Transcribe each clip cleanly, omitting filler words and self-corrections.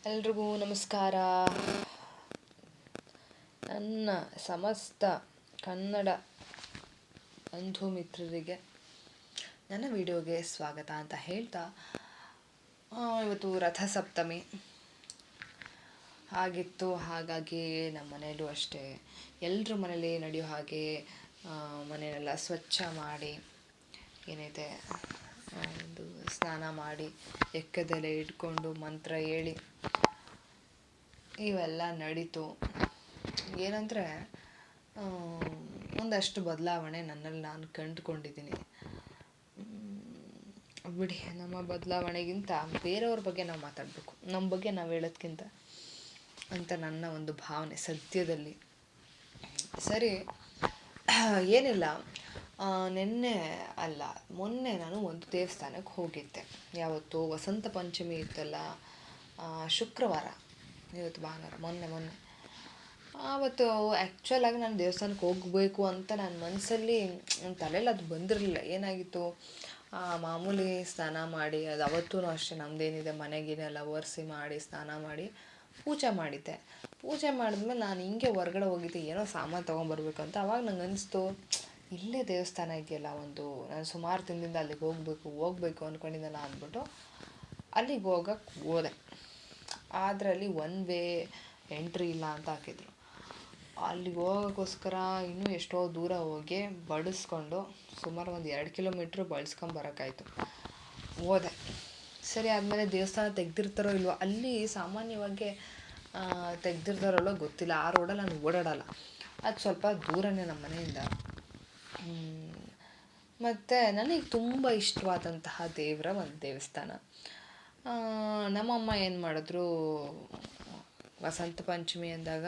ಎಲ್ರಿಗೂ ನಮಸ್ಕಾರ. ನನ್ನ ಸಮಸ್ತ ಕನ್ನಡ ಬಂಧು ಮಿತ್ರರಿಗೆ ನನ್ನ ವಿಡಿಯೋಗೆ ಸ್ವಾಗತ ಅಂತ ಹೇಳ್ತಾ, ಇವತ್ತು ರಥಸಪ್ತಮಿ ಆಗಿತ್ತು. ಹಾಗಾಗಿ ನಮ್ಮ ಮನೆಯಲ್ಲೂ ಅಷ್ಟೇ ಎಲ್ಲರ ಮನೇಲಿ ನಡೆಯೋ ಹಾಗೆ ಮನೆಯೆಲ್ಲ ಸ್ವಚ್ಛ ಮಾಡಿ, ಏನೈತೆ ಒಂದು ಸ್ನಾನ ಮಾಡಿ, ಎಕ್ಕದೆಲೆ ಇಟ್ಕೊಂಡು ಮಂತ್ರ ಹೇಳಿ ಇವೆಲ್ಲ ನಡೀತು. ಏನಂದರೆ ಒಂದಷ್ಟು ಬದಲಾವಣೆ ನನ್ನಲ್ಲಿ ನಾನು ಕಂಡುಕೊಂಡಿದ್ದೀನಿ. ಬಿಡಿ, ನಮ್ಮ ಬದಲಾವಣೆಗಿಂತ ಬೇರೆಯವ್ರ ಬಗ್ಗೆ ನಾವು ಮಾತಾಡಬೇಕು, ನಮ್ಮ ಬಗ್ಗೆ ನಾವು ಹೇಳೋದ್ಕಿಂತ ಅಂತ ನನ್ನ ಒಂದು ಭಾವನೆ ಸದ್ಯದಲ್ಲಿ. ಸರಿ, ಏನಿಲ್ಲ, ನಿನ್ನೆ ಅಲ್ಲ ಮೊನ್ನೆ ನಾನು ಒಂದು ದೇವಸ್ಥಾನಕ್ಕೆ ಹೋಗಿದ್ದೆ. ಯಾವತ್ತು ವಸಂತ ಪಂಚಮಿ ಇತ್ತಲ್ಲ, ಶುಕ್ರವಾರ, ಇವತ್ತು ಭಾನುವಾರ, ಮೊನ್ನೆ ಆವತ್ತು ಆ್ಯಕ್ಚುಲಾಗಿ ನಾನು ದೇವಸ್ಥಾನಕ್ಕೆ ಹೋಗಬೇಕು ಅಂತ ನನ್ನ ಮನಸ್ಸಲ್ಲಿ, ನನ್ನ ತಲೆಯಲ್ಲಿ ಅದು ಬಂದಿರಲಿಲ್ಲ. ಏನಾಗಿತ್ತು, ಮಾಮೂಲಿ ಸ್ನಾನ ಮಾಡಿ, ಅದು ಅವತ್ತೂ ಅಷ್ಟೇ ನಮ್ಮದೇನಿದೆ ಮನೆಗೇನೆಲ್ಲ ಒರೆಸಿ ಮಾಡಿ ಸ್ನಾನ ಮಾಡಿ ಪೂಜೆ ಮಾಡಿದ್ದೆ. ಪೂಜೆ ಮಾಡಿದ್ಮೇಲೆ ನಾನು ಹಿಂಗೆ ಹೊರಗಡೆ ಹೋಗಿದ್ದೆ, ಏನೋ ಸಾಮಾನು ತೊಗೊಂಬರ್ಬೇಕು ಅಂತ. ಅವಾಗ ನಂಗೆ ಅನಿಸ್ತು, ಇಲ್ಲೇ ದೇವಸ್ಥಾನ ಇದೆಯಲ್ಲ ಒಂದು, ನಾನು ಸುಮಾರು ದಿನದಿಂದ ಅಲ್ಲಿಗೆ ಹೋಗಬೇಕು ಅಂದ್ಕೊಂಡಿದ್ದೆಲ್ಲ ಅಂದ್ಬಿಟ್ಟು ಅಲ್ಲಿಗೆ ಹೋದೆ. ಅದರಲ್ಲಿ ಒನ್ ವೇ ಎಂಟ್ರಿ ಇಲ್ಲ ಅಂತ ಹಾಕಿದ್ರು. ಅಲ್ಲಿಗೆ ಹೋಗೋಕ್ಕೋಸ್ಕರ ಇನ್ನೂ ಎಷ್ಟೋ ದೂರ ಹೋಗಿ ಬಡಿಸ್ಕೊಂಡು ಸುಮಾರು ಒಂದು 2 ಕಿಲೋಮೀಟ್ರ್ ಬಡಿಸ್ಕೊಂಬರೋಕ್ಕಾಯ್ತು. ಹೋದೆ. ಸರಿ, ಆದಮೇಲೆ ದೇವಸ್ಥಾನ ತೆಗ್ದಿರ್ತಾರೋ ಇಲ್ವೋ, ಅಲ್ಲಿ ಸಾಮಾನ್ಯವಾಗಿ ತೆಗ್ದಿರ್ತಾರಲ್ಲೋ ಗೊತ್ತಿಲ್ಲ. ಆ ರೋಡಲ್ಲಿ ನಾನು ಓಡಾಡಲ್ಲ, ಅದು ಸ್ವಲ್ಪ ದೂರನೇ ನಮ್ಮ ಮನೆಯಿಂದ. ಮತ್ತು ನನಗೆ ತುಂಬ ಇಷ್ಟವಾದಂತಹ ದೇವರ ಒಂದು ದೇವಸ್ಥಾನ. ನಮ್ಮಮ್ಮ ಏನು ಮಾಡಿದ್ರು, ವಸಂತ ಪಂಚಮಿ ಅಂದಾಗ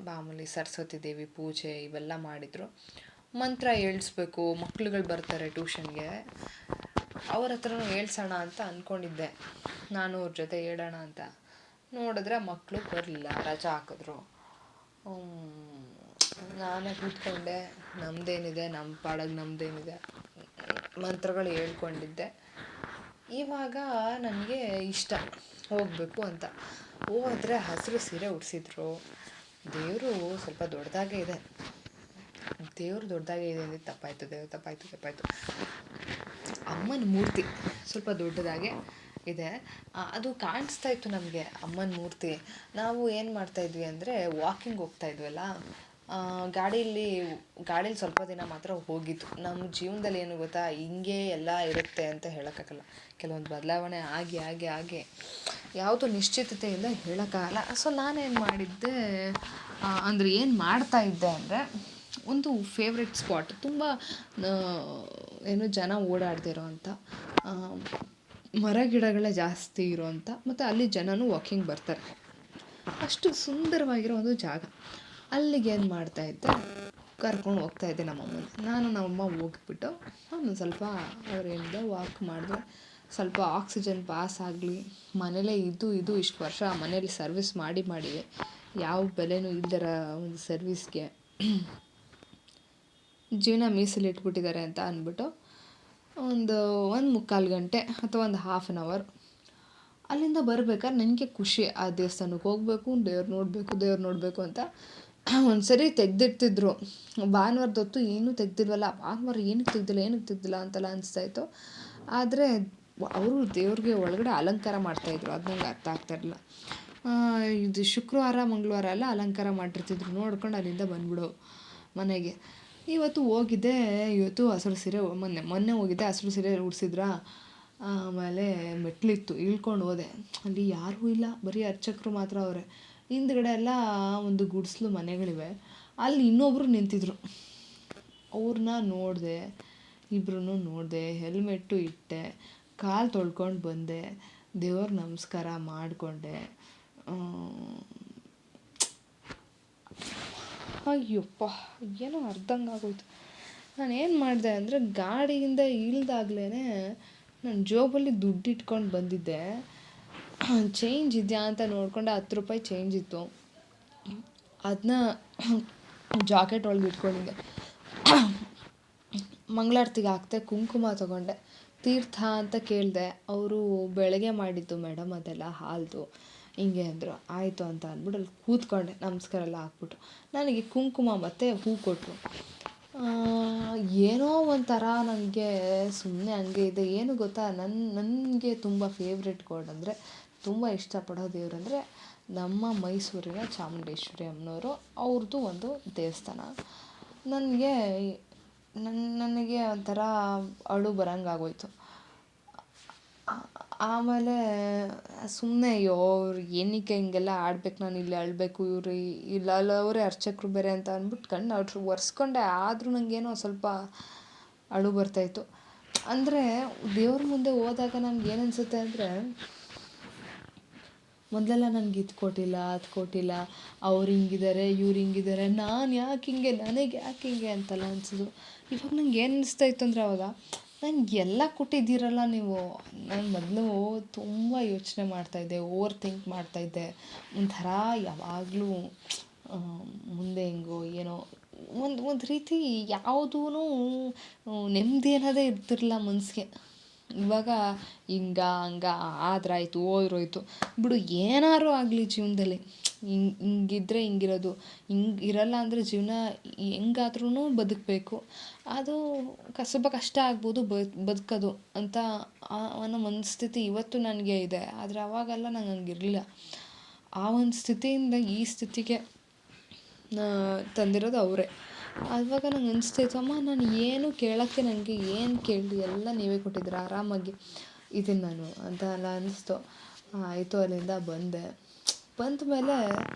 ಮಾಮೂಲಿ ಸರಸ್ವತಿ ದೇವಿ ಪೂಜೆ ಇವೆಲ್ಲ ಮಾಡಿದರು. ಮಂತ್ರ ಹೇಳಿಸ್ಬೇಕು, ಮಕ್ಳುಗಳು ಬರ್ತಾರೆ ಟ್ಯೂಷನ್ಗೆ, ಅವ್ರ ಹತ್ರನೂ ಹೇಳ್ಸೋಣ ಅಂತ ಅಂದ್ಕೊಂಡಿದ್ದೆ. ನಾನು ಅವ್ರ ಜೊತೆ ಹೇಳೋಣ ಅಂತ ನೋಡಿದ್ರೆ ಮಕ್ಕಳು ಬರಲಿಲ್ಲ, ರಜಾ ಹಾಕಿದ್ರು. ನಾನೇ ಕೂತ್ಕೊಂಡೆ, ನಮ್ಮದೇನಿದೆ ನಮ್ಮ ಪಾಡಾಗಿ ನಮ್ಮದೇನಿದೆ ಮಂತ್ರಗಳು ಹೇಳ್ಕೊಂಡಿದ್ದೆ. ಇವಾಗ ನನಗೆ ಇಷ್ಟ ಹೋಗಬೇಕು ಅಂತ. ಹೋದರೆ ಹಸಿರು ಸೀರೆ ಉಡಿಸಿದ್ರು. ದೇವರು ಸ್ವಲ್ಪ ದೊಡ್ಡದಾಗೇ ಇದೆ. ದೇವರು ದೊಡ್ಡದಾಗೇ ಇದೆ ಅಂದರೆ ತಪ್ಪಾಯಿತು. ಅಮ್ಮನ ಮೂರ್ತಿ ಸ್ವಲ್ಪ ದೊಡ್ಡದಾಗೆ ಇದೆ. ಅದು ಕಾಣಿಸ್ತಾ ಇತ್ತು ನಮಗೆ, ಅಮ್ಮನ ಮೂರ್ತಿ. ನಾವು ಏನು ಮಾಡ್ತಾಯಿದ್ವಿ ಅಂದರೆ, ವಾಕಿಂಗ್ ಹೋಗ್ತಾಯಿದ್ವಲ್ಲ, ಗಾಡೀಲಿ ಸ್ವಲ್ಪ ದಿನ ಮಾತ್ರ ಹೋಗಿದ್ದು. ನಮ್ಮ ಜೀವನದಲ್ಲಿ ಏನು ಗೊತ್ತಾ, ಹಿಂಗೆ ಎಲ್ಲ ಇರುತ್ತೆ ಅಂತ ಹೇಳೋಕ್ಕಾಗಲ್ಲ. ಕೆಲವೊಂದು ಬದಲಾವಣೆ ಆಗಿ ಯಾವುದೋ ನಿಶ್ಚಿತತೆಯಿಂದ ಹೇಳೋಕ್ಕಾಗಲ್ಲ. ಸೊ ನಾನೇನು ಮಾಡಿದ್ದೆ ಅಂದರೆ, ಏನು ಮಾಡ್ತಾಯಿದ್ದೆ ಅಂದರೆ, ಒಂದು ಫೇವ್ರೆಟ್ ಸ್ಪಾಟ್, ತುಂಬ ಜನ ಓಡಾಡ್ದಿರೋ ಅಂಥ, ಮರ ಗಿಡಗಳೇ ಜಾಸ್ತಿ ಇರೋವಂಥ, ಮತ್ತು ಅಲ್ಲಿ ಜನನೂ ವಾಕಿಂಗ್ ಬರ್ತಾರೆ, ಅಷ್ಟು ಸುಂದರವಾಗಿರೋ ಒಂದು ಜಾಗ. ಅಲ್ಲಿಗೆ ಏನು ಮಾಡ್ತಾಯಿದ್ದೆ, ಕರ್ಕೊಂಡು ಹೋಗ್ತಾಯಿದ್ದೆ ನಮ್ಮಮ್ಮನ. ನಮ್ಮಮ್ಮ ಹೋಗ್ಬಿಟ್ಟು ಒಂದು ಸ್ವಲ್ಪ ಅವರೇನಿದೆ ವಾಕ್ ಮಾಡಿದ್ರೆ ಸ್ವಲ್ಪ ಆಕ್ಸಿಜನ್ ಪಾಸ್ ಆಗಲಿ, ಮನೇಲೇ ಇದು ಇಷ್ಟು ವರ್ಷ ಮನೇಲಿ ಸರ್ವಿಸ್ ಮಾಡಿವೆ, ಯಾವ ಬೆಲೆನೂ ಇಲ್ದಿರ ಒಂದು ಸರ್ವಿಸ್ಗೆ ಜೀವನ ಮೀಸಲಿಟ್ಬಿಟ್ಟಿದ್ದಾರೆ ಅಂತ ಅಂದ್ಬಿಟ್ಟು ಒಂದು 1-3/4 ಗಂಟೆ ಅಥವಾ ಒಂದು ½ ಆನ್ ಅವರ್ ಅಲ್ಲಿಂದ ಬರ್ಬೇಕಾದ್ರೆ ನನಗೆ ಖುಷಿ. ಆ ದೇವಸ್ಥಾನಕ್ಕೆ ಹೋಗಬೇಕು, ದೇವ್ರು ನೋಡಬೇಕು ಅಂತ. ಒಂದು ಸರಿ ತೆಗ್ದಿರ್ತಿದ್ರು, ಭಾನುವಾರದ ಹೊತ್ತು ಏನೂ ತೆಗ್ದಿಲ್ವಲ್ಲ, ಭಾನುವಾರ ಏನಕ್ಕೆ ತೆಗ್ದಿಲ್ಲ ಅಂತೆಲ್ಲ ಅನಿಸ್ತಾಯಿತ್ತು. ಆದರೆ ಅವರು ದೇವ್ರಿಗೆ ಒಳಗಡೆ ಅಲಂಕಾರ ಮಾಡ್ತಾಯಿದ್ರು, ಅದು ನಂಗೆ ಅರ್ಥ ಆಗ್ತಾಯಿರಲಿಲ್ಲ. ಇದು ಶುಕ್ರವಾರ ಮಂಗಳವಾರ ಎಲ್ಲ ಅಲಂಕಾರ ಮಾಡಿರ್ತಿದ್ರು, ನೋಡ್ಕೊಂಡು ಅಲ್ಲಿಂದ ಬಂದ್ಬಿಡು ಮನೆಗೆ. ಇವತ್ತು ಹೋಗಿದ್ದೆ, ಹಸಿರು ಸೀರೆ, ಮೊನ್ನೆ ಹೋಗಿದ್ದೆ, ಹಸಿರು ಸೀರೆ ಉಡಿಸಿದ್ರಾ. ಆಮೇಲೆ ಮೆಟ್ಲಿತ್ತು, ಇಳ್ಕೊಂಡು ಹೋದೆ. ಅಲ್ಲಿ ಯಾರೂ ಇಲ್ಲ, ಬರೀ ಅರ್ಚಕರು ಮಾತ್ರ ಅವರೇ. ಹಿಂದ್ಗಡೆ ಎಲ್ಲ ಒಂದು ಗುಡಿಸ್ಲು ಮನೆಗಳಿವೆ, ಅಲ್ಲಿ ಇನ್ನೊಬ್ಬರು ನಿಂತಿದ್ರು. ಅವ್ರನ್ನ ನೋಡಿದೆ, ಇಬ್ಬರೂ ನೋಡಿದೆ, ಹೆಲ್ಮೆಟ್ಟು ಇಟ್ಟೆ, ಕಾಲು ತೊಳ್ಕೊಂಡು ಬಂದೆ, ದೇವ್ರ ನಮಸ್ಕಾರ ಮಾಡಿಕೊಂಡೆ. ಅಯ್ಯಪ್ಪ, ಏನೋ ಅರ್ಧಂಗಾಗೋಯ್ತು. ನಾನೇನು ಮಾಡಿದೆ ಅಂದರೆ, ಗಾಡಿಯಿಂದ ಇಳಿದಾಗ್ಲೇ ನಾನು ಜೋಬಲ್ಲಿ ದುಡ್ಡು ಇಟ್ಕೊಂಡು ಬಂದಿದ್ದೆ. ಚೇಂಜ್ ಇದೆಯಾ ಅಂತ ನೋಡ್ಕೊಂಡೆ, 10 ರೂಪಾಯಿ ಚೇಂಜ್ ಇತ್ತು. ಅದನ್ನ ಜಾಕೆಟ್ ಒಳಗೆ ಇಟ್ಕೊಂಡಿದ್ದೆ. ಮಂಗಳಾರತಿಗೆ ಹಾಕ್ತೆ, ಕುಂಕುಮ ತೊಗೊಂಡೆ, ತೀರ್ಥ ಅಂತ ಕೇಳಿದೆ. ಅವರು ಬೆಳಗ್ಗೆ ಮಾಡಿದ್ದು ಮೇಡಮ್ ಅದೆಲ್ಲ ಹಾಲ್ದು. ಹಿಂಗೆ ಅಂದರು. ಆಯಿತು ಅಂತ ಅಂದ್ಬಿಟ್ಟು ಅಲ್ಲಿ ಕೂತ್ಕೊಂಡೆ, ನಮಸ್ಕಾರ ಎಲ್ಲ ಹಾಕ್ಬಿಟ್ಟು. ನನಗೆ ಕುಂಕುಮ ಮತ್ತು ಹೂ ಕೊಟ್ಟರು. ಏನೋ ಒಂಥರ ನನಗೆ ಸುಮ್ಮನೆ ಹಂಗೆ ಇದೆ. ಏನು ಗೊತ್ತಾ, ನನಗೆ ತುಂಬ ಫೇವ್ರೆಟ್ ಗಾಡ್ ಅಂದರೆ, ತುಂಬ ಇಷ್ಟಪಡೋ ದೇವರಂದರೆ ನಮ್ಮ ಮೈಸೂರಿನ ಚಾಮುಂಡೇಶ್ವರಿ ಅಮ್ಮನವರು. ಅವ್ರದ್ದು ಒಂದು ದೇವಸ್ಥಾನ. ನನಗೆ ನನಗೆ ಒಂಥರ ಅಳು ಬರೋಂಗಾಗೋಯ್ತು. ಆಮೇಲೆ ಸುಮ್ಮನೆ ಅಯ್ಯೋ ಇವ್ರು ಏನಕ್ಕೆ ಹಿಂಗೆಲ್ಲ ಆಡ್ಬೇಕು, ನಾನು ಇಲ್ಲಿ ಅಳಬೇಕು, ಇವರು ಇಲ್ಲ ಅವರೇ ಅರ್ಚಕರು ಬೇರೆ ಅಂತ ಅಂದ್ಬಿಟ್ಟು ಕಣ್ಣು ಒರೆಸ್ಕೊಂಡೆ. ಆದರೂ ನನಗೇನೋ ಸ್ವಲ್ಪ ಅಳು ಬರ್ತಾಯಿತ್ತು. ಅಂದರೆ ದೇವ್ರ ಮುಂದೆ ಹೋದಾಗ ನನಗೇನು ಅನಿಸುತ್ತೆ ಅಂದರೆ, ಮೊದಲೆಲ್ಲ ನನಗೆ ಇದು ಕೊಟ್ಟಿಲ್ಲ, ಅದು ಕೊಟ್ಟಿಲ್ಲ, ಅವ್ರು ಹಿಂಗಿದ್ದಾರೆ, ಇವ್ರು ಹಿಂಗಿದ್ದಾರೆ, ನಾನು ಯಾಕೆ ಹಿಂಗೆ, ನನಗೆ ಯಾಕೆ ಹಿಂಗೆ ಅಂತೆಲ್ಲ ಅನಿಸೋದು. ಇವಾಗ ನಂಗೆ ಏನು ಅನಿಸ್ತಾಯಿತ್ತು ಅಂದರೆ, ಅವಾಗ ನನಗೆ ಎಲ್ಲ ಕೊಟ್ಟಿದ್ದೀರಲ್ಲ ನೀವು. ನಾನು ಮೊದಲು ತುಂಬ ಯೋಚನೆ ಮಾಡ್ತಾಯಿದ್ದೆ, ಓವರ್ ಥಿಂಕ್ ಮಾಡ್ತಾಯಿದ್ದೆ. ಒಂಥರ ಯಾವಾಗಲೂ ಮುಂದೆ ಹೆಂಗೋ ಏನೋ ಒಂದು ರೀತಿ ಯಾವುದೂ ನೆಮ್ಮದಿ ಅನ್ನೋದೇ ಇರ್ತಿರಲಿಲ್ಲ ಮನಸ್ಸಿಗೆ. ಇವಾಗ ಹಂಗೆ ಆದ್ರಾಯ್ತು, ಹೋದ್ರೋಯ್ತು ಬಿಡು, ಏನಾದ್ರು ಆಗಲಿ ಜೀವನದಲ್ಲಿ ಹಿಂಗಿದ್ರೆ ಹಿಂಗಿರೋದು, ಹಿಂಗೆ ಇರಲ್ಲ ಅಂದರೆ ಜೀವನ ಹೆಂಗಾದ್ರೂ ಬದುಕಬೇಕು. ಅದು ಸ್ವಲ್ಪ ಕಷ್ಟ ಆಗ್ಬೋದು ಬದುಕೋದು ಅಂತ ಅನ್ನೋ ಮನಸ್ಥಿತಿ ಇವತ್ತು ನನಗೆ ಇದೆ. ಆದರೆ ಅವಾಗೆಲ್ಲ ನಂಗೆ ಹಂಗಿರಲಿಲ್ಲ. ಆ ಒಂದು ಸ್ಥಿತಿಯಿಂದ ಈ ಸ್ಥಿತಿಗೆ ತಂದಿರೋದು ಅವರೇ. ಆವಾಗ ನಂಗೆ ಅನಿಸ್ತಾಯಿತ್ತು, ಅಮ್ಮ ನಾನು ಏನು ಕೇಳೋಕ್ಕೆ, ನನಗೆ ಏನು ಕೇಳಿ ಎಲ್ಲ ನೀವೇ ಕೊಟ್ಟಿದ್ದೀರ, ಆರಾಮಾಗಿ ಇದೀನಿ ನಾನು ಅಂತ ಎಲ್ಲ ಅನ್ನಿಸ್ತು. ಆಯಿತು, ಅಲ್ಲಿಂದ ಬಂದ ಮೇಲೆ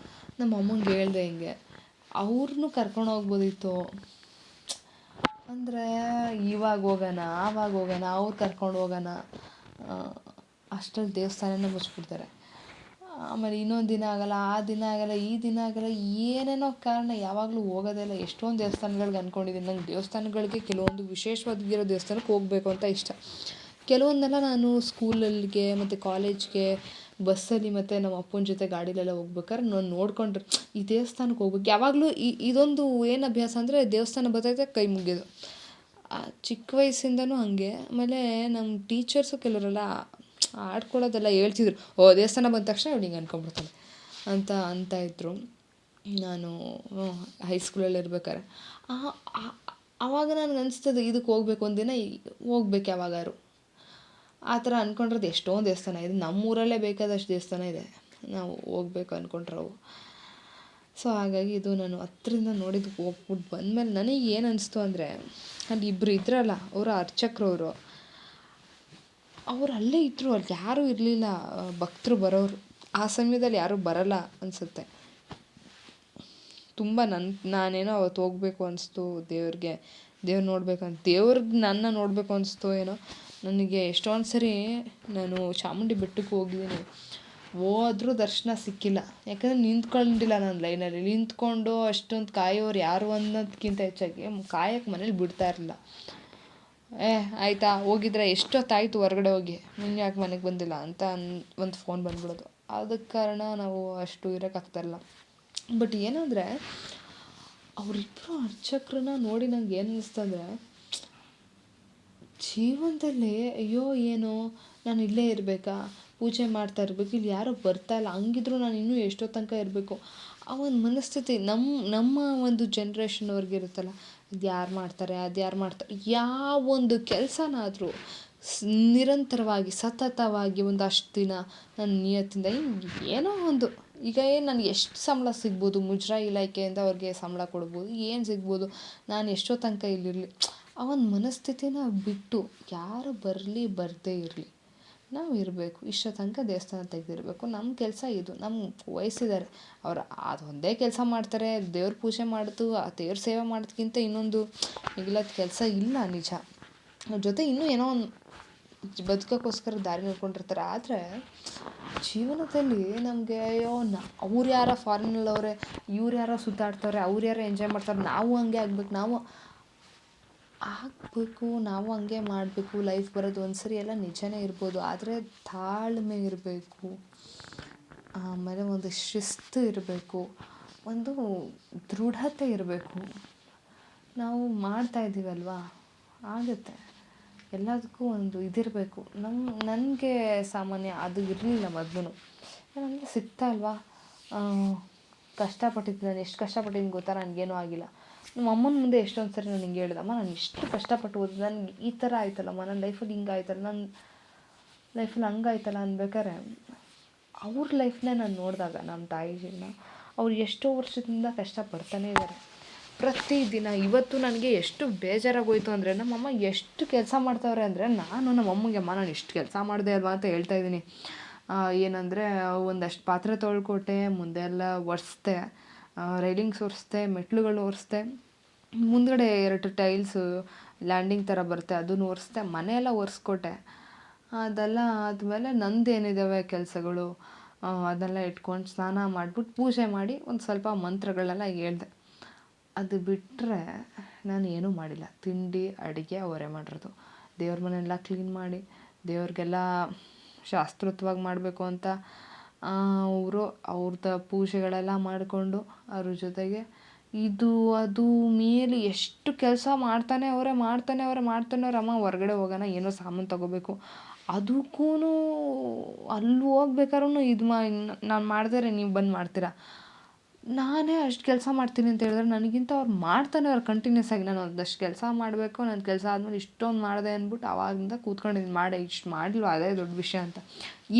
ನಮ್ಮ ಅಮ್ಮಂಗೆ ಹೇಳಿದೆ ಹಿಂಗೆ. ಅವ್ರನ್ನೂ ಕರ್ಕೊಂಡು ಹೋಗ್ಬೋದಿತ್ತು. ಅಂದರೆ ಇವಾಗ ಹೋಗೋಣ, ಆವಾಗ ಹೋಗೋಣ, ಅವ್ರು ಕರ್ಕೊಂಡು ಹೋಗೋಣ, ಅಷ್ಟರಲ್ಲಿ ದೇವಸ್ಥಾನನೇ ಮುಚ್ಚಿಬಿಡ್ತಾರೆ. ಆಮೇಲೆ ಇನ್ನೊಂದು ದಿನ ಆಗೋಲ್ಲ, ಆ ದಿನ ಆಗೋಲ್ಲ, ಈ ದಿನ ಆಗೋಲ್ಲ, ಏನೇನೋ ಕಾರಣ ಯಾವಾಗಲೂ ಹೋಗೋದೇ ಇಲ್ಲ. ಎಷ್ಟೊಂದು ದೇವಸ್ಥಾನಗಳ್ಗೆ ಅಂದ್ಕೊಂಡಿದ್ದೀನಿ. ನಂಗೆ ದೇವಸ್ಥಾನಗಳಿಗೆ ಕೆಲವೊಂದು ವಿಶೇಷವಾಗಿರೋ ದೇವಸ್ಥಾನಕ್ಕೆ ಹೋಗಬೇಕು ಅಂತ ಇಷ್ಟ. ಕೆಲವೊಂದೆಲ್ಲ ನಾನು ಸ್ಕೂಲಲ್ಲಿಗೆ ಮತ್ತು ಕಾಲೇಜ್ಗೆ ಬಸ್ಸಲ್ಲಿ ಮತ್ತು ನಮ್ಮ ಅಪ್ಪನ ಜೊತೆ ಗಾಡೀಲೆಲ್ಲ ಹೋಗ್ಬೇಕಾದ್ರೆ ನಾನು ನೋಡ್ಕೊಂಡ್ರೆ ಈ ದೇವಸ್ಥಾನಕ್ಕೆ ಹೋಗ್ಬೇಕು. ಯಾವಾಗಲೂ ಇದೊಂದು ಏನು ಅಭ್ಯಾಸ ಅಂದರೆ, ದೇವಸ್ಥಾನ ಬರ್ತೈತೆ ಕೈ ಮುಗಿಯೋದು. ಚಿಕ್ಕ ವಯಸ್ಸಿಂದನೂ ಹಾಗೆ. ಆಮೇಲೆ ನಮ್ಮ ಟೀಚರ್ಸು ಕೆಲವರೆಲ್ಲ ಆಡ್ಕೊಳ್ಳೋದೆಲ್ಲ ಹೇಳ್ತಿದ್ರು, ದೇವಸ್ಥಾನ ಬಂದ ತಕ್ಷಣ ಇವಳು ಹಿಂಗೆ ಅಂದ್ಕೊಂಡ್ಬಿಡ್ತಾಳೆ ಅಂತ ಇದ್ದರು. ನಾನು ಹೈಸ್ಕೂಲಲ್ಲಿ ಇರ್ಬೇಕಾದ್ರೆ ಆವಾಗ ನನಗೆ ಅನಿಸ್ತದೆ, ಇದಕ್ಕೆ ಹೋಗ್ಬೇಕು, ಒಂದಿನ ಹೋಗ್ಬೇಕು ಯಾವಾಗಾದ್ರು. ಆ ಥರ ಅಂದ್ಕೊಂಡಿರೋದು ಎಷ್ಟೊಂದು ದೇವಸ್ಥಾನ ಇದೆ. ನಮ್ಮೂರಲ್ಲೇ ಬೇಕಾದಷ್ಟು ದೇವಸ್ಥಾನ ಇದೆ, ನಾವು ಹೋಗ್ಬೇಕು ಅಂದ್ಕೊಂಡ್ರವು. ಸೊ ಹಾಗಾಗಿ ಇದು ನಾನು ಹತ್ರದಿಂದ ನೋಡಿದ್ದು. ಹೋಗ್ಬಿಟ್ಟು ಬಂದಮೇಲೆ ನನಗೆ ಏನು ಅನಿಸ್ತು ಅಂದರೆ, ಅಲ್ಲಿ ಇಬ್ಬರು ಇದ್ರಲ್ಲ, ಅವರು ಅರ್ಚಕರವರು, ಅವ್ರು ಅಲ್ಲೇ ಇದ್ದರು. ಅಲ್ಲಿ ಯಾರೂ ಇರಲಿಲ್ಲ ಭಕ್ತರು ಬರೋರು. ಆ ಸಮಯದಲ್ಲಿ ಯಾರೂ ಬರಲ್ಲ ಅನಿಸುತ್ತೆ. ತುಂಬ ನಾನೇನೋ ಅವತ್ತು ಹೋಗಬೇಕು ಅನಿಸ್ತು ದೇವ್ರು ನೋಡ್ಬೇಕಂತ, ದೇವ್ರಿಗೆ ನನ್ನ ನೋಡಬೇಕು ಅನಿಸ್ತು ಏನೋ ನನಗೆ. ಎಷ್ಟೊಂದು ಸರಿ ನಾನು ಚಾಮುಂಡಿ ಬೆಟ್ಟಕ್ಕೆ ಹೋಗಿದ್ದೀನಿ, ಹೋದ್ರೂ ದರ್ಶನ ಸಿಕ್ಕಿಲ್ಲ. ಯಾಕಂದರೆ ನಿಂತ್ಕೊಂಡಿಲ್ಲ ನಾನು ಲೈನಲ್ಲಿ. ನಿಂತ್ಕೊಂಡು ಅಷ್ಟೊಂದು ಕಾಯೋರು ಯಾರು ಅನ್ನೋದಕ್ಕಿಂತ ಹೆಚ್ಚಾಗಿ ಕಾಯಕ್ಕೆ ಮನೇಲಿ ಬಿಡ್ತಾ ಇರಲಿಲ್ಲ. ಆಯಿತಾ, ಹೋಗಿದ್ರೆ ಎಷ್ಟೊತ್ತಾಯಿತು ಹೊರಗಡೆ ಹೋಗಿ, ನೀನು ಯಾಕೆ ಮನೆಗೆ ಬಂದಿಲ್ಲ ಅಂತ ಒಂದು ಫೋನ್ ಬಂದ್ಬಿಡೋದು. ಅದಕ್ಕೆ ಕಾರಣ ನಾವು ಅಷ್ಟು ಇರೋಕ್ಕಾಗ್ತಾಯಿಲ್ಲ. ಬಟ್ ಏನಂದರೆ, ಅವರಿಬ್ಬರು ಅರ್ಚಕ್ರನ್ನ ನೋಡಿ ನಂಗೆ ಏನು ಅನ್ನಿಸ್ತಂದರೆ, ಜೀವನದಲ್ಲಿ ಅಯ್ಯೋ ಏನೋ ನಾನು ಇಲ್ಲೇ ಇರಬೇಕಾ, ಪೂಜೆ ಮಾಡ್ತಾ ಇರಬೇಕು, ಇಲ್ಲಿ ಯಾರೂ ಬರ್ತಾಯಿಲ್ಲ, ಹಂಗಿದ್ರು ನಾನು ಇನ್ನೂ ಎಷ್ಟೋ ತನಕ ಇರಬೇಕು, ಆ ಒಂದು ಮನಸ್ಥಿತಿ ನಮ್ಮ ಒಂದು ಜನ್ರೇಷನ್ ಅವ್ರಿಗೆ ಇರುತ್ತಲ್ಲ. ಇದು ಯಾರು ಮಾಡ್ತಾರೆ, ಅದು ಯಾರು ಮಾಡ್ತಾರೆ, ಯಾವೊಂದು ಕೆಲಸನಾದರೂ ನಿರಂತರವಾಗಿ ಸತತವಾಗಿ ಒಂದಷ್ಟು ದಿನ ನನ್ನ ನಿಯತ್ತಿಂದ ಏನೋ ಒಂದು, ಈಗ ನನಗೆ ಎಷ್ಟು ಸಂಬಳ ಸಿಗ್ಬೋದು, ಮುಜರಾಯಿ ಇಲಾಖೆಯಿಂದ ಅವ್ರಿಗೆ ಸಂಬಳ ಕೊಡ್ಬೋದು, ಏನು ಸಿಗ್ಬೋದು, ನಾನು ಎಷ್ಟೋ ತನಕ ಇಲ್ಲಿರಲಿ, ಆ ಒಂದು ಮನಸ್ಥಿತಿನ ಬಿಟ್ಟು ಯಾರು ಬರದೇ ಇರಲಿ, ನಾವು ಇರಬೇಕು. ಇಷ್ಟೋ ತನಕ ದೇವಸ್ಥಾನ ತೆಗೆದಿರಬೇಕು, ನಮ್ಮ ಕೆಲಸ ಇದು. ನಮ್ಗೆ ವಹಿಸಿದ್ದಾರೆ ಅವ್ರು, ಅದೊಂದೇ ಕೆಲಸ ಮಾಡ್ತಾರೆ. ದೇವ್ರ ಪೂಜೆ ಮಾಡೋದು, ಆ ದೇವ್ರ ಸೇವೆ ಮಾಡೋದಕ್ಕಿಂತ ಇನ್ನೊಂದು ಮಿಗಿಲಾದ ಕೆಲಸ ಇಲ್ಲ ನಿಜ. ಅವ್ರ ಜೊತೆ ಇನ್ನೂ ಏನೋ ಒಂದು ಬದುಕೋಕ್ಕೋಸ್ಕರ ದಾರಿ ನೋಡ್ಕೊಂಡಿರ್ತಾರೆ. ಆದರೆ ಜೀವನದಲ್ಲಿ ನಮಗೆ ಅಯ್ಯೋ ಅವ್ರು ಯಾರೋ ಫಾರಿನಲ್ಲವ್ರೆ, ಇವ್ರು ಯಾರೋ ಸುತ್ತಾಡ್ತವ್ರೆ, ಅವ್ರು ಯಾರೋ ಎಂಜಾಯ್ ಮಾಡ್ತಾರೆ, ನಾವು ಹಂಗೆ ಆಗಬೇಕು, ನಾವು ಹಂಗೆ ಮಾಡಬೇಕು, ಲೈಫ್ ಬರೋದು ಒಂದು ಸರಿ ಎಲ್ಲ ನಿಜನೇ ಇರ್ಬೋದು. ಆದರೆ ತಾಳ್ಮೆ ಇರಬೇಕು, ಆಮೇಲೆ ಒಂದು ಶಿಸ್ತು ಇರಬೇಕು, ಒಂದು ದೃಢತೆ ಇರಬೇಕು. ನಾವು ಮಾಡ್ತಾಯಿದ್ದೀವಲ್ವಾ, ಆಗುತ್ತೆ. ಎಲ್ಲದಕ್ಕೂ ಒಂದು ಇದಿರಬೇಕು. ನನಗೆ ಸಾಮಾನ್ಯ ಅದು ಇರಲಿಲ್ಲ ಮೊದಲು. ಏನಂದರೆ ಸಿಗ್ತಾ ಅಲ್ವಾ, ಕಷ್ಟಪಟ್ಟಿದ್ದು, ನಾನು ಎಷ್ಟು ಕಷ್ಟಪಟ್ಟಿದ್ದೀನಿ ಗೊತ್ತಾ, ನನಗೇನೂ ಆಗಿಲ್ಲ. ನಮ್ಮ ಅಮ್ಮನ ಮುಂದೆ ಎಷ್ಟೊಂದು ಸರಿ ನಾನು ಹಿಂಗೆ ಹೇಳಿದೆ, ಅಮ್ಮ ನಾನು ಎಷ್ಟು ಕಷ್ಟಪಟ್ಟು ಓದಿದೆ, ನನಗೆ ಈ ಥರ ಆಯ್ತಲ್ಲಮ್ಮ, ನನ್ನ ಲೈಫಲ್ಲಿ ಹಿಂಗೆ ಆಯ್ತಲ್ಲ, ನನ್ನ ಲೈಫಲ್ಲಿ ಹಂಗಾಯ್ತಲ್ಲ ಅನ್ಬೇಕಾರೆ, ಅವ್ರ ಲೈಫ್ನೇ ನಾನು ನೋಡಿದಾಗ, ನಮ್ಮ ತಾಯಿ ಜೀವನ, ಅವ್ರು ಎಷ್ಟೋ ವರ್ಷದಿಂದ ಕಷ್ಟಪಡ್ತಾನೇ ಇದ್ದಾರೆ ಪ್ರತಿದಿನ. ಇವತ್ತು ನನಗೆ ಎಷ್ಟು ಬೇಜಾರಾಗೋಯ್ತು ಅಂದರೆ, ನಮ್ಮಮ್ಮ ಎಷ್ಟು ಕೆಲಸ ಮಾಡ್ತಾವ್ರೆ ಅಂದರೆ, ನಾನು ನಮ್ಮಮ್ಮಗೆ, ಅಮ್ಮ ನಾನು ಇಷ್ಟು ಕೆಲಸ ಮಾಡಿದೆ ಅಲ್ವಾ ಅಂತ ಹೇಳ್ತಾಯಿದ್ದೀನಿ. ಏನಂದರೆ ಒಂದಷ್ಟು ಪಾತ್ರೆ ತೊಳ್ಕೊಟ್ಟೆ, ಮುಂದೆ ಎಲ್ಲ ಒರೆಸ್ದೆ, ರೈಲಿಂಗ್ಸ್ ಒರೆಸ್ದೆ, ಮೆಟ್ಲುಗಳು ಒರೆಸ್ದೆ, ಮುಂದ್ಗಡೆ 2 ಟೈಲ್ಸು ಲ್ಯಾಂಡಿಂಗ್ ಥರ ಬರುತ್ತೆ ಅದನ್ನು ಒರೆಸ್ದೆ, ಮನೆಯೆಲ್ಲ ಒರೆಸ್ಕೊಟ್ಟೆ. ಅದೆಲ್ಲ ಆದಮೇಲೆ ನಂದೇನಿದ್ದಾವೆ ಕೆಲಸಗಳು ಅದೆಲ್ಲ ಇಟ್ಕೊಂಡು ಸ್ನಾನ ಮಾಡಿಬಿಟ್ಟು ಪೂಜೆ ಮಾಡಿ ಒಂದು ಸ್ವಲ್ಪ ಮಂತ್ರಗಳೆಲ್ಲ ಹೇಳ್ದೆ. ಅದು ಬಿಟ್ಟರೆ ನಾನು ಏನೂ ಮಾಡಿಲ್ಲ. ತಿಂಡಿ ಅಡುಗೆ ಅವರೇ ಮಾಡಿರೋದು. ದೇವ್ರ ಮನೆಯೆಲ್ಲ ಕ್ಲೀನ್ ಮಾಡಿ, ದೇವ್ರಿಗೆಲ್ಲ ಶಾಸ್ತ್ರೋಕ್ತವಾಗಿ ಮಾಡಬೇಕು ಅಂತ ಅವರು ಅವ್ರದ್ದು ಪೂಜೆಗಳೆಲ್ಲ ಮಾಡಿಕೊಂಡು, ಅದ್ರ ಜೊತೆಗೆ ಇದು ಅದು ಮೀರಿ ಎಷ್ಟು ಕೆಲಸ ಮಾಡ್ತಾನೆ ಅವರೇ. ಅಮ್ಮ ಹೊರಗಡೆ ಹೋಗೋಣ, ಏನೋ ಸಾಮಾನು ತೊಗೋಬೇಕು, ಅದಕ್ಕೂ ಅಲ್ಲಿ ಹೋಗ್ಬೇಕಾದ್ರೂ ನಾನು ಮಾಡಿದ್ರೆ ನೀವು ಬಂದು ಮಾಡ್ತೀರಾ, ನಾನೇ ಅಷ್ಟು ಕೆಲಸ ಮಾಡ್ತೀನಿ ಅಂತ ಹೇಳಿದ್ರೆ, ನನಗಿಂತ ಅವ್ರು ಮಾಡ್ತಾನೆ ಅವ್ರು ಕಂಟಿನ್ಯೂಸ್ ಆಗಿ. ನಾನು ಒಂದಷ್ಟು ಕೆಲಸ ಮಾಡಬೇಕು, ನನ್ನ ಕೆಲಸ ಆದಮೇಲೆ ಇಷ್ಟೊಂದು ಮಾಡಿದೆ ಅಂದ್ಬಿಟ್ಟು ಆವಾಗಿಂದ ಕೂತ್ಕೊಂಡಿದ್ದೀನಿ, ಮಾಡೇ ಇಷ್ಟು ಮಾಡಲಿಲ್ಲ ಅದೇ ದೊಡ್ಡ ವಿಷಯ ಅಂತ.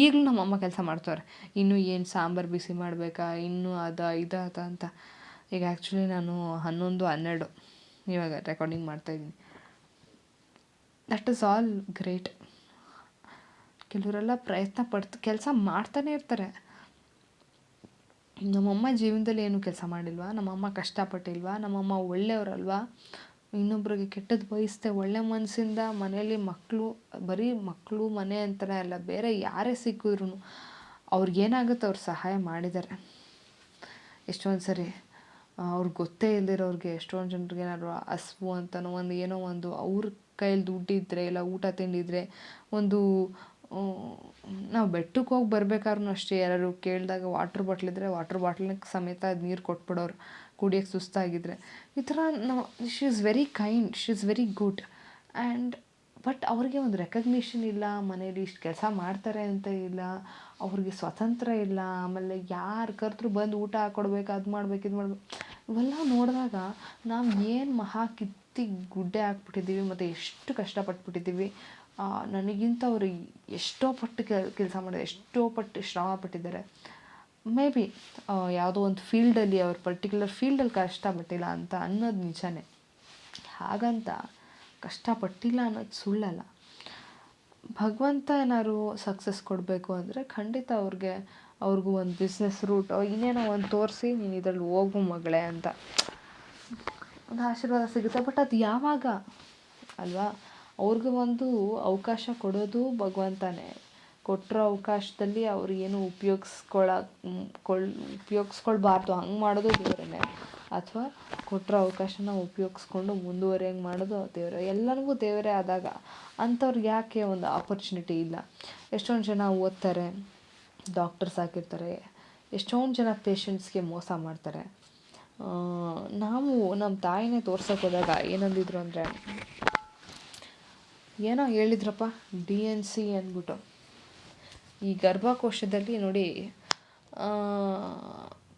ಈಗಲೂ ನಮ್ಮಮ್ಮ ಕೆಲಸ ಮಾಡ್ತವ್ರೆ, ಇನ್ನೂ ಏನು ಸಾಂಬಾರು ಬಿಸಿ ಮಾಡಬೇಕಾ, ಇನ್ನೂ ಇದು ಅಂತ. ಈಗ ಆ್ಯಕ್ಚುಲಿ ನಾನು 11:12 ಇವಾಗ ರೆಕಾರ್ಡಿಂಗ್ ಮಾಡ್ತಾಯಿದ್ದೀನಿ. That is all great. ಕೆಲವರೆಲ್ಲ ಪ್ರಯತ್ನ ಪಡ್ತು ಕೆಲಸ ಮಾಡ್ತಾನೆ ಇರ್ತಾರೆ. ನಮ್ಮಮ್ಮ ಜೀವನದಲ್ಲಿ ಏನೂ ಕೆಲಸ ಮಾಡಿಲ್ವಾ? ನಮ್ಮಮ್ಮ ಕಷ್ಟಪಟ್ಟಿಲ್ವಾ? ನಮ್ಮಮ್ಮ ಒಳ್ಳೆಯವರಲ್ವಾ? ಇನ್ನೊಬ್ರಿಗೆ ಕೆಟ್ಟದ್ದು ಬಯಸ್ದೆ ಒಳ್ಳೆ ಮನಸ್ಸಿಂದ ಮನೇಲಿ ಬರೀ ಮಕ್ಕಳು ಮನೆ ಅಂತಲೇ ಅಲ್ಲ, ಬೇರೆ ಯಾರೇ ಸಿಕ್ಕಿದ್ರು ಅವ್ರಿಗೇನಾಗುತ್ತೆ ಅವ್ರು ಸಹಾಯ ಮಾಡಿದ್ದಾರೆ. ಎಷ್ಟೊಂದು ಸರಿ ಅವ್ರಿಗೆ ಗೊತ್ತೇ ಇಲ್ದಿರೋರಿಗೆ, ಎಷ್ಟೊಂದು ಜನರಿಗೆ ಏನಾದ್ರು ಹಸ್ವು ಅಂತನೋ ಏನೋ ಒಂದು ಅವ್ರ ಕೈಯಲ್ಲಿ ದುಡ್ಡಿದ್ದರೆ, ಇಲ್ಲ ಊಟ ತಿಂಡಿದ್ರೆ, ನಾವು ಬೆಟ್ಟಕ್ಕೆ ಹೋಗಿ ಬರ್ಬೇಕಾದ್ರೂ ಅಷ್ಟೇ, ಯಾರಾದ್ರು ಕೇಳಿದಾಗ ವಾಟ್ರ್ ಬಾಟ್ಲಿದ್ರೆ ವಾಟ್ರ್ ಬಾಟ್ಲಿಗೆ ಸಮೇತ ನೀರು ಕೊಟ್ಬಿಡೋರು, ಕುಡಿಯೋಕ್ಕೆ ಸುಸ್ತಾಗಿದ್ದರೆ. ಈ ಥರ she is very kind, she is very good. But ಅವ್ರಿಗೆ ಒಂದು ರೆಕಗ್ನಿಷನ್ ಇಲ್ಲ, ಮನೇಲಿ ಇಷ್ಟು ಕೆಲಸ ಮಾಡ್ತಾರೆ ಅಂತ ಇಲ್ಲ, ಅವ್ರಿಗೆ ಸ್ವತಂತ್ರ ಇಲ್ಲ. ಆಮೇಲೆ ಯಾರು ಕರೆದ್ರೂ ಬಂದು ಊಟ ಹಾಕ್ಕೊಡ್ಬೇಕು, ಅದು ಮಾಡ್ಬೇಕು, ಇದು ಮಾಡ್ಬೇಕು. ಇವೆಲ್ಲ ನೋಡಿದಾಗ ನಾವು ಏನು ಗುಡ್ಡೆ ಹಾಕ್ಬಿಟ್ಟಿದ್ದೀವಿ ಮತ್ತು ಎಷ್ಟು ಕಷ್ಟಪಟ್ಬಿಟ್ಟಿದ್ದೀವಿ. ನನಗಿಂತ ಅವರು ಎಷ್ಟೋ ಪಟ್ಟು ಕೆಲಸ ಮಾಡಿದ್ದಾರೆ, ಎಷ್ಟೋ ಪಟ್ಟು ಶ್ರಮ ಪಟ್ಟಿದ್ದಾರೆ. ಮೇ ಬಿ ಯಾವುದೋ ಒಂದು ಫೀಲ್ಡಲ್ಲಿ, ಅವ್ರ ಪರ್ಟಿಕ್ಯುಲರ್ ಫೀಲ್ಡಲ್ಲಿ ಕಷ್ಟಪಟ್ಟಿಲ್ಲ ಅಂತ ಅನ್ನೋದು ನಿಜನೇ. ಹಾಗಂತ ಕಷ್ಟಪಟ್ಟಿಲ್ಲ ಅನ್ನೋದು ಸುಳ್ಳಲ್ಲ. ಭಗವಂತ ಏನಾದ್ರು ಸಕ್ಸಸ್ ಕೊಡಬೇಕು ಅಂದರೆ ಖಂಡಿತ ಅವ್ರಿಗೂ ಒಂದು ಬಿಸ್ನೆಸ್ ರೂಟ್ ಇನ್ನೇನೋ ಒಂದು ತೋರಿಸಿ, ನೀನು ಇದರಲ್ಲಿ ಹೋಗು ಮಗಳೇ ಅಂತ ಒಂದು ಆಶೀರ್ವಾದ ಸಿಗುತ್ತೆ. ಬಟ್ ಅದು ಯಾವಾಗ ಅಲ್ವಾ? ಅವ್ರಿಗೆ ಒಂದು ಅವಕಾಶ ಕೊಡೋದು ಭಗವಂತನೇ. ಕೊಟ್ಟಿರೋ ಅವಕಾಶದಲ್ಲಿ ಅವ್ರು ಏನು ಉಪಯೋಗಿಸ್ಕೊಳ್ಬಾರ್ದು, ಹಂಗೆ ಮಾಡೋದು ದೇವರೇ. ಅಥವಾ ಕೊಟ್ಟಿರೋ ಅವಕಾಶನ ಉಪಯೋಗಿಸ್ಕೊಂಡು ಮುಂದುವರಿಯಂಗೆ ಮಾಡೋದು ದೇವರೇ. ಎಲ್ಲರಿಗೂ ದೇವರೇ ಆದಾಗ ಅಂಥವ್ರಿಗೆ ಯಾಕೆ ಒಂದು ಆಪರ್ಚುನಿಟಿ ಇಲ್ಲ? ಎಷ್ಟೊಂದು ಜನ ಓದ್ತಾರೆ, ಡಾಕ್ಟರ್ಸ್ ಆಗಿರ್ತಾರೆ, ಎಷ್ಟೊಂದು ಜನ ಪೇಷಂಟ್ಸ್ಗೆ ಮೋಸ ಮಾಡ್ತಾರೆ. ನಾವು ನಮ್ಮ ತಾಯಿನೇ ತೋರ್ಸೋಕೆ ಹೋದಾಗ ಏನಂದಿದ್ರು ಅಂದರೆ, ಏನೋ ಹೇಳಿದ್ರಪ್ಪ, DNC ಅಂದ್ಬಿಟ್ಟು. ಈ ಗರ್ಭಕೋಶದಲ್ಲಿ ನೋಡಿ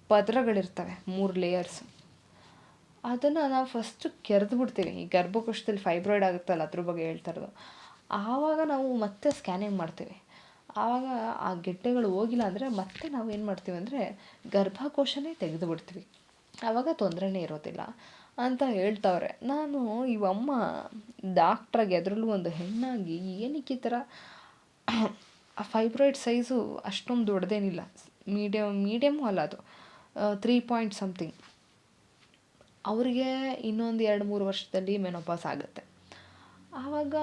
ಪದರಗಳಿರ್ತವೆ, 3 ಲೇಯರ್ಸ್. ಅದನ್ನು ನಾವು ಫಸ್ಟು ಕೆರೆದು ಬಿಡ್ತೀವಿ. ಈ ಗರ್ಭಕೋಶದಲ್ಲಿ ಫೈಬ್ರಾಯ್ಡ್ ಆಗುತ್ತಲ್ಲ, ಅದ್ರ ಬಗ್ಗೆ ಹೇಳ್ತಾ ಇರೋದು. ಆವಾಗ ನಾವು ಮತ್ತೆ ಸ್ಕ್ಯಾನಿಂಗ್ ಮಾಡ್ತೀವಿ. ಆವಾಗ ಆ ಗೆಡ್ಡೆಗಳು ಹೋಗಿಲ್ಲ ಅಂದರೆ ಮತ್ತೆ ನಾವು ಏನು ಮಾಡ್ತೀವಿ ಅಂದರೆ ಗರ್ಭಕೋಶನೇ ತೆಗೆದು ಬಿಡ್ತೀವಿ. ಆವಾಗ ತೊಂದರೆನೇ ಇರೋದಿಲ್ಲ ಅಂತ ಹೇಳ್ತಾವ್ರೆ. ನಾನು ಇವಮ್ಮ ಡಾಕ್ಟ್ರಾಗಿ, ಅದರಲ್ಲೂ ಒಂದು ಹೆಣ್ಣಾಗಿ, ಏನಕ್ಕೆ ಈ ಥರ ಆ ಫೈಬ್ರಾಯ್ಡ್ ಸೈಜು ಅಷ್ಟೊಂದು ದೊಡ್ಡದೇನಿಲ್ಲ, ಮೀಡಿಯಮ್ಮು ಅಲ್ಲ, ಅದು 3 ಪಾಯಿಂಟ್ ಸಮಥಿಂಗ್. ಅವರಿಗೆ ಇನ್ನೊಂದು 2-3 ವರ್ಷದಲ್ಲಿ ಮೆನೋಪಾಸ್ ಆಗುತ್ತೆ. ಆವಾಗ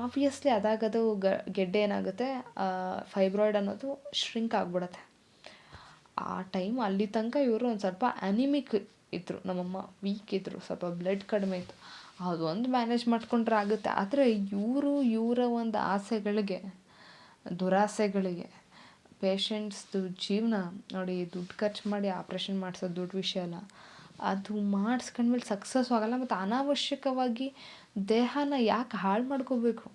ಆಬ್ವಿಯಸ್ಲಿ ಅದಾಗದು ಗೆಡ್ಡೆ ಏನಾಗುತ್ತೆ, ಫೈಬ್ರಾಯ್ಡ್ ಅನ್ನೋದು ಶ್ರಿಂಕ್ ಆಗಿಬಿಡುತ್ತೆ. ಆ ಟೈಮ್ ಅಲ್ಲಿ ತನಕ ಇವರು ಒಂದು ಸ್ವಲ್ಪ ಅನಿಮಿಕ್ ಇದ್ದರು, ನಮ್ಮಮ್ಮ ವೀಕ್ ಇದ್ದರು, ಸ್ವಲ್ಪ ಬ್ಲಡ್ ಕಡಿಮೆ ಇತ್ತು. ಅದೊಂದು ಮ್ಯಾನೇಜ್ ಮಾಡ್ಕೊಂಡ್ರೆ ಆಗುತ್ತೆ. ಆದರೆ ಇವರ ಒಂದು ಆಸೆಗಳಿಗೆ, ದುರಾಸೆಗಳಿಗೆ, ಪೇಷಂಟ್ಸ್ದು ಜೀವನ ನೋಡಿ, ದುಡ್ಡು ಖರ್ಚು ಮಾಡಿ ಆಪ್ರೇಷನ್ ಮಾಡಿಸೋದು ದೊಡ್ಡ ವಿಷಯ ಅಲ್ಲ. ಅದು ಮಾಡಿಸ್ಕೊಂಡ್ಮೇಲೆ ಸಕ್ಸಸ್ಸು ಆಗೋಲ್ಲ, ಮತ್ತು ಅನಾವಶ್ಯಕವಾಗಿ ದೇಹನ ಯಾಕೆ ಹಾಳು ಮಾಡ್ಕೋಬೇಕು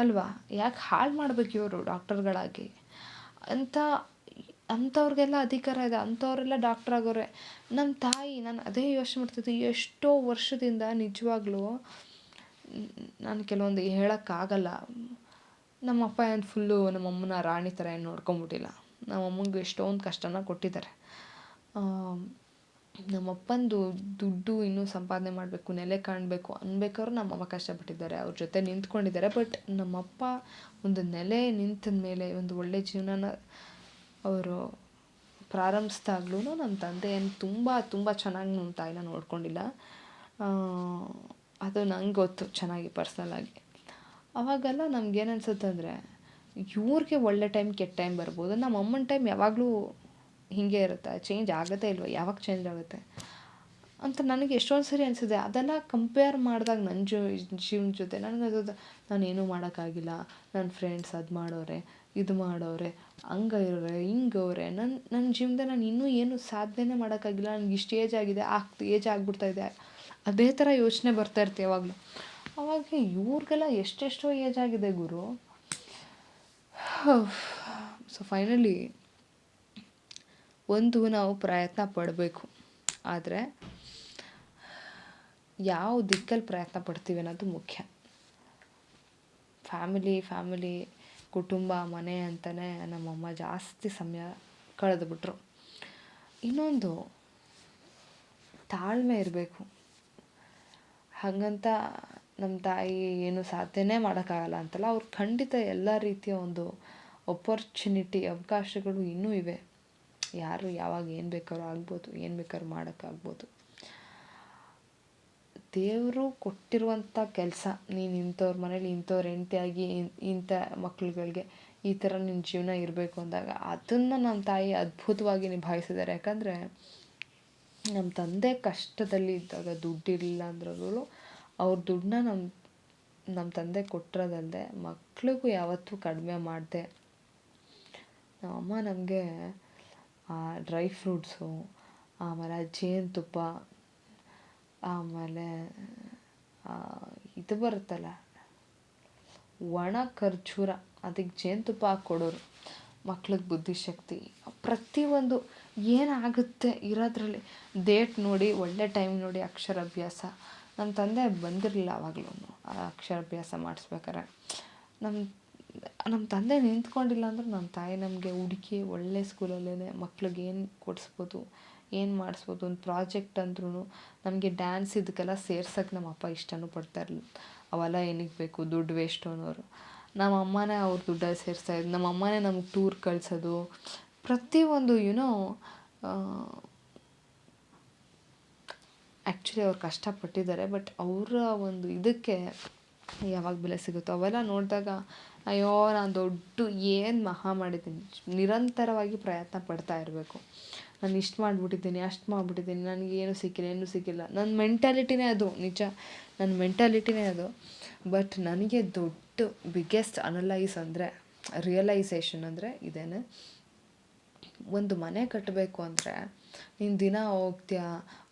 ಅಲ್ವಾ? ಯಾಕೆ ಹಾಳು ಮಾಡ್ಬೇಕು ಇವರು ಡಾಕ್ಟರ್ಗಳಾಗಿ? ಅಂತ ಅಂಥವ್ರಿಗೆಲ್ಲ ಅಧಿಕಾರ ಇದೆ, ಅಂಥವರೆಲ್ಲ ಡಾಕ್ಟರ್ ಆಗೋರೆ. ನಮ್ಮ ತಾಯಿ, ನಾನು ಅದೇ ಯೋಚನೆ ಮಾಡ್ತಿದ್ದೆ, ಎಷ್ಟೋ ವರ್ಷದಿಂದ ನಿಜವಾಗ್ಲೂ ನಾನು ಕೆಲವೊಂದು ಹೇಳೋಕ್ಕಾಗಲ್ಲ. ನಮ್ಮಪ್ಪ ಏನು ಫುಲ್ಲು ನಮ್ಮಮ್ಮನ ರಾಣಿ ಥರ ಏನು ನೋಡ್ಕೊಂಬಿಟ್ಟಿಲ್ಲ. ನಮ್ಮಮ್ಮಂಗೆ ಎಷ್ಟೊಂದು ಕಷ್ಟನ ಕೊಟ್ಟಿದ್ದಾರೆ. ನಮ್ಮಪ್ಪಂದು ದುಡ್ಡು ಇನ್ನೂ ಸಂಪಾದನೆ ಮಾಡಬೇಕು, ನೆಲೆ ಕಾಣಬೇಕು ಅನ್ಬೇಕಾದ್ರೂ ನಮ್ಮಮ್ಮ ಕಷ್ಟಪಟ್ಟಿದ್ದಾರೆ, ಅವ್ರ ಜೊತೆ ನಿಂತ್ಕೊಂಡಿದ್ದಾರೆ. ಬಟ್ ನಮ್ಮಪ್ಪ ಒಂದು ನೆಲೆ ನಿಂತ ಮೇಲೆ ಒಂದು ಒಳ್ಳೆ ಜೀವನನ ಅವರು ಪ್ರಾರಂಭಿಸ್ದಾಗ್ಲೂ ನಮ್ಮ ತಂದೆ ಏನು ತುಂಬ ಚೆನ್ನಾಗಿ ನಮ್ಮ ತಾಯಿನ ನೋಡ್ಕೊಂಡಿಲ್ಲ. ಅದು ನಂಗೆ ಗೊತ್ತು ಚೆನ್ನಾಗಿ ಪರ್ಸ್ನಲಾಗಿ. ಅವಾಗೆಲ್ಲ ನಮ್ಗೇನು ಅನ್ಸುತ್ತೆ ಅಂದರೆ, ಇವ್ರಿಗೆ ಒಳ್ಳೆ ಟೈಮ್ ಕೆಟ್ಟ ಟೈಮ್ ಬರ್ಬೋದು, ನಮ್ಮ ಅಮ್ಮನ ಟೈಮ್ ಯಾವಾಗಲೂ ಹೀಗೆ ಇರುತ್ತೆ, ಚೇಂಜ್ ಆಗೋದೇ ಇಲ್ವ, ಯಾವಾಗ ಚೇಂಜ್ ಆಗುತ್ತೆ ಅಂತ ನನಗೆ ಎಷ್ಟೊಂದು ಸರಿ ಅನಿಸಿದೆ. ಅದೆಲ್ಲ ಕಂಪೇರ್ ಮಾಡಿದಾಗ ನನ್ನ ಜೀವನ ಜೊತೆ ನನಗೆ ಅದು ನಾನೇನೂ ಮಾಡೋಕ್ಕಾಗಿಲ್ಲ, ನನ್ನ ಫ್ರೆಂಡ್ಸ್ ಅದು ಮಾಡೋರೆ, ಇದು ಮಾಡೋರೆ, ಹಂಗವ್ರೆ ಹಿಂಗವ್ರೆ, ನನ್ನ ಜೀವನದಲ್ಲಿ ನಾನು ಇನ್ನೂ ಏನು ಸಾಧನೆ ಮಾಡೋಕ್ಕಾಗಿಲ್ಲ, ನನಗೆ ಇಷ್ಟು ಏಜ್ ಆಗಿದೆ, ಏಜ್ ಆಗಿಬಿಡ್ತಾಯಿದೆ, ಅದೇ ಥರ ಯೋಚನೆ ಬರ್ತಾಯಿರ್ತೀವಿ ಯಾವಾಗಲೂ. ಅವಾಗ ಇವ್ರಿಗೆಲ್ಲ ಎಷ್ಟೆಷ್ಟೋ ಏಜ್ ಆಗಿದೆ ಗುರು. ಸೊ ಫೈನಲಿ ಒಂದು ನಾವು ಪ್ರಯತ್ನ ಪಡಬೇಕು, ಆದರೆ ಯಾವ ದಿಕ್ಕಲ್ಲಿ ಪ್ರಯತ್ನ ಪಡ್ತೀವಿ ಅನ್ನೋದು ಮುಖ್ಯ. ಫ್ಯಾಮಿಲಿ ಕುಟುಂಬ ಮನೆ ಅಂತಲೇ ನಮ್ಮಮ್ಮ ಜಾಸ್ತಿ ಸಮಯ ಕಳೆದುಬಿಟ್ರು. ಇನ್ನೊಂದು ತಾಳ್ಮೆ ಇರಬೇಕು. ಹಾಗಂತ ನಮ್ಮ ತಾಯಿ ಏನು ಸಾಧನೆ ಮಾಡೋಕ್ಕಾಗಲ್ಲ ಅಂತಲ್ಲ, ಅವ್ರು ಖಂಡಿತ ಎಲ್ಲ ರೀತಿಯ ಒಂದು ಅವಕಾಶಗಳು ಇನ್ನೂ ಇವೆ. ಯಾರು ಯಾವಾಗ ಏನು ಬೇಕಾದ್ರೂ ಆಗ್ಬೋದು, ಏನು ಬೇಕಾದ್ರೂ ಮಾಡೋಕ್ಕಾಗ್ಬೋದು. ದೇವರು ಕೊಟ್ಟಿರುವಂಥ ಕೆಲಸ, ನೀನು ಇಂಥವ್ರ ಮನೇಲಿ ಇಂಥವ್ರ ಹೆಂಡ್ತಿಯಾಗಿ ಇಂಥ ಮಕ್ಳುಗಳಿಗೆ ಈ ಥರ ನಿನ್ನ ಜೀವನ ಇರಬೇಕು ಅಂದಾಗ ಅದನ್ನು ನಮ್ಮ ತಾಯಿ ಅದ್ಭುತವಾಗಿ ನಿಭಾಯಿಸಿದ್ದಾರೆ. ಯಾಕಂದರೆ ನಮ್ಮ ತಂದೆ ಕಷ್ಟದಲ್ಲಿ ಇದ್ದಾಗ ದುಡ್ಡಿರಲಿಲ್ಲ ಅಂದ್ರೂ ಅವ್ರ ದುಡ್ಡನ್ನ ನಮ್ಮ ತಂದೆ ಕೊಟ್ಟಿರೋದಲ್ಲದೆ ಮಕ್ಳಿಗೂ ಯಾವತ್ತೂ ಕಡಿಮೆ ಮಾಡಿದೆ. ನಮ್ಮಮ್ಮ ನಮಗೆ ಡ್ರೈ ಫ್ರೂಟ್ಸು, ಆಮೇಲೆ ಜೇನುತುಪ್ಪ, ಆಮೇಲೆ ಇದು ಬರುತ್ತಲ್ಲ ಒಣ ಖರ್ಜೂರ, ಅದಕ್ಕೆ ಜೇನುತುಪ್ಪ ಹಾಕಿ ಕೊಡೋರು. ಮಕ್ಳಿಗೆ ಬುದ್ಧಿಶಕ್ತಿ, ಪ್ರತಿಯೊಂದು ಏನಾಗುತ್ತೆ ಇರೋದ್ರಲ್ಲಿ ಡೇಟ್ ನೋಡಿ, ಒಳ್ಳೆ ಟೈಮ್ ನೋಡಿ ಅಕ್ಷರಾಭ್ಯಾಸ. ನಮ್ಮ ತಂದೆ ಬಂದಿರಲಿಲ್ಲ ಆವಾಗಲೂ ಅಕ್ಷರಾಭ್ಯಾಸ ಮಾಡಿಸ್ಬೇಕಾರೆ. ನಮ್ಮ ತಂದೆ ನಿಂತ್ಕೊಂಡಿಲ್ಲ ಅಂದ್ರೆ ನಮ್ಮ ತಾಯಿ ನಮಗೆ ಹುಡುಕಿ ಒಳ್ಳೆ ಸ್ಕೂಲಲ್ಲೇ ಮಕ್ಳಿಗೆ ಏನು ಕೊಡಿಸ್ಬೋದು, ಏನು ಮಾಡಿಸ್ಬೋದು. ಒಂದು ಪ್ರಾಜೆಕ್ಟ್ ಅಂದ್ರೂ ನಮಗೆ ಡ್ಯಾನ್ಸ್ ಇದಕ್ಕೆಲ್ಲ ಸೇರ್ಸೋಕ್ಕೆ ನಮ್ಮ ಅಪ್ಪ ಇಷ್ಟನೂ ಪಡ್ತಾ ಇರಲಿಲ್ಲ. ಅವೆಲ್ಲ ಏನಕ್ಕೆ ಬೇಕು, ದುಡ್ಡು ವೇಸ್ಟು ಅನ್ನೋರು. ನಮ್ಮ ಅಮ್ಮನೇ ಅವ್ರ ದುಡ್ಡಲ್ಲಿ ಸೇರಿಸ್ತಾಯಿದ್ದು, ನಮ್ಮ ಅಮ್ಮನೇ ನಮಗೆ ಟೂರ್ ಕಳಿಸೋದು, ಪ್ರತಿಯೊಂದು ಆ್ಯಕ್ಚುಲಿ ಅವ್ರು ಕಷ್ಟಪಟ್ಟಿದ್ದಾರೆ. ಬಟ್ ಅವರ ಒಂದು ಇದಕ್ಕೆ ಯಾವಾಗ ಬೆಲೆ ಸಿಗುತ್ತೋ ಅವೆಲ್ಲ ನೋಡಿದಾಗ ಅಯ್ಯೋ ನಾನು ಏನು ಮಹಾ ಮಾಡಿದ್ದೀನಿ. ನಿರಂತರವಾಗಿ ಪ್ರಯತ್ನ ಪಡ್ತಾ ಇರಬೇಕು. ನಾನು ಇಷ್ಟು ಮಾಡಿಬಿಟ್ಟಿದ್ದೀನಿ, ಅಷ್ಟು ಮಾಡಿಬಿಟ್ಟಿದ್ದೀನಿ, ನನಗೇನು ಸಿಕ್ಕಿಲ್ಲ, ಏನೂ ಸಿಕ್ಕಿಲ್ಲ. ನನ್ನ ಮೆಂಟಾಲಿಟಿನೇ ಅದು, ನಿಜ ನನ್ನ ಮೆಂಟಾಲಿಟಿನೇ ಅದು. ಬಟ್ ನನಗೆ ಬಿಗ್ಗೆಸ್ಟ್ ರಿಯಲೈಸೇಷನ್ ಅಂದರೆ ಇದೇನೆ. ಒಂದು ಮನೆ ಕಟ್ಟಬೇಕು ಅಂದರೆ ನೀನು ದಿನ ಹೋಗ್ತೀಯಾ,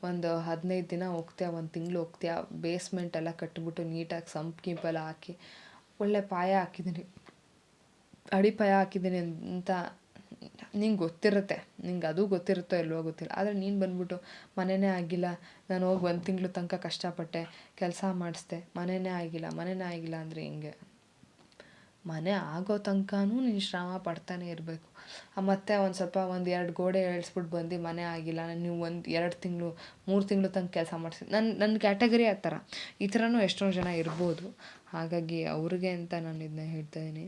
ಒಂದು 15 ದಿನ ಹೋಗ್ತೀಯಾ, ಒಂದು ತಿಂಗಳು ಹೋಗ್ತೀಯಾ, ಬೇಸ್ಮೆಂಟ್ ಎಲ್ಲ ಕಟ್ಬಿಟ್ಟು ನೀಟಾಗಿ ಸಂಪ್ ಹಾಕಿ ಒಳ್ಳೆ ಪಾಯ ಹಾಕಿದ್ದೀನಿ, ಅಡಿಪಾಯ ಹಾಕಿದ್ದೀನಿ ಅಂತ ನಿಂಗೆ ಗೊತ್ತಿರುತ್ತೆ. ನಿಂಗೆ ಅದು ಗೊತ್ತಿರುತ್ತೋ ಇಲ್ವೋ ಗೊತ್ತಿಲ್ಲ. ಆದರೆ ನೀನು ಬಂದ್ಬಿಟ್ಟು ಮನೆಯೇ ಆಗಿಲ್ಲ, ನಾನು ಹೋಗಿ 1 ತಿಂಗಳು ತನಕ ಕಷ್ಟಪಟ್ಟೆ, ಕೆಲಸ ಮಾಡಿಸ್ದೆ, ಮನೆಯೇ ಆಗಿಲ್ಲ ಅಂದರೆ ಹೆಂಗೆ? ಮನೆ ಆಗೋ ತನಕನೂ ನೀನು ಶ್ರಮ ಪಡ್ತಾನೆ ಇರಬೇಕು. ಮತ್ತು ಒಂದು 2 ಗೋಡೆ ಏಳಿಸ್ಬಿಟ್ಟು ಬಂದು ಮನೆ ಆಗಿಲ್ಲ, ನೀವು 2 ತಿಂಗಳು 3 ತಿಂಗಳು ತನಕ ಕೆಲಸ ಮಾಡಿಸಿ, ನನ್ನ ಕ್ಯಾಟಗರಿ ಆ ಥರ. ಈ ಥರನೂ ಎಷ್ಟೊಂದು ಜನ ಇರ್ಬೋದು. ಹಾಗಾಗಿ ಅವ್ರಿಗೆ ಅಂತ ನಾನು ಇದನ್ನ ಹೇಳ್ತಾಯಿದ್ದೀನಿ.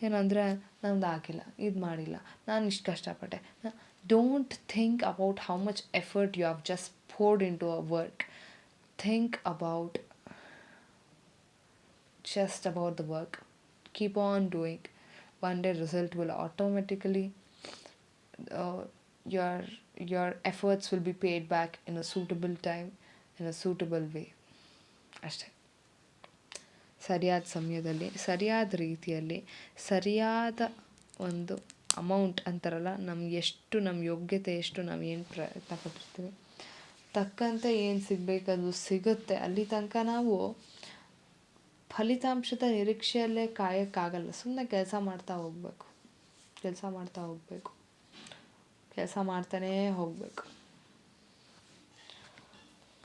ಏನಂದರೆ ನಮ್ದು ಆಗಿಲ್ಲ, ಇದು ಮಾಡಿಲ್ಲ, ನಾನು ಇಷ್ಟು ಕಷ್ಟಪಟ್ಟೆ. Don't think about how much effort you have just poured into a work. Think about just about the work. Keep on doing. One day result will automatically your efforts will be paid back in a suitable time, in a suitable way. ಅಷ್ಟೇ. ಸರಿಯಾದ ಸಮಯದಲ್ಲಿ, ಸರಿಯಾದ ರೀತಿಯಲ್ಲಿ, ಸರಿಯಾದ ಒಂದು amount ಅಂತಾರಲ್ಲ, ನಮ್ಗೆ ಎಷ್ಟು ನಮ್ಮ ಯೋಗ್ಯತೆ ಎಷ್ಟು ನಾವು ಏನು ಪ್ರಯತ್ನ ಪಟ್ಟಿರ್ತೀವಿ ತಕ್ಕಂತೆ ಏನು ಸಿಗಬೇಕದು ಸಿಗುತ್ತೆ. ಅಲ್ಲಿ ತನಕ ನಾವು ಫಲಿತಾಂಶದ ನಿರೀಕ್ಷೆಯಲ್ಲೇ ಕಾಯೋಕ್ಕಾಗಲ್ಲ. ಸುಮ್ಮನೆ ಕೆಲಸ ಮಾಡ್ತಾ ಹೋಗಬೇಕು, ಕೆಲಸ ಮಾಡ್ತಾನೇ ಹೋಗಬೇಕು.